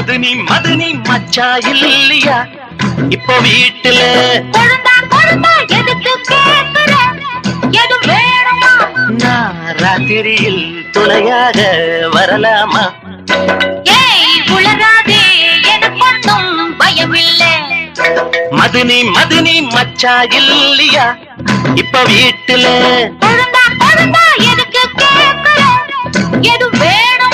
மதுனி மதுனி மச்சா இல்லையா இப்போ வீட்டுல கொழுந்தா கொழுந்தா எதுக்கு கேக்குற எது வேணுமா நான் ராத்திரியில் துணையாக வரலாமா ஏய் உளராதே எனக்கு ஒன்றும் பயமில்லை மதுனி மதுனி மச்சா இல்லையா இப்ப வீட்டுல கொழுந்தா கொழுந்தா எதுக்கு கேக்குற எது வேணும்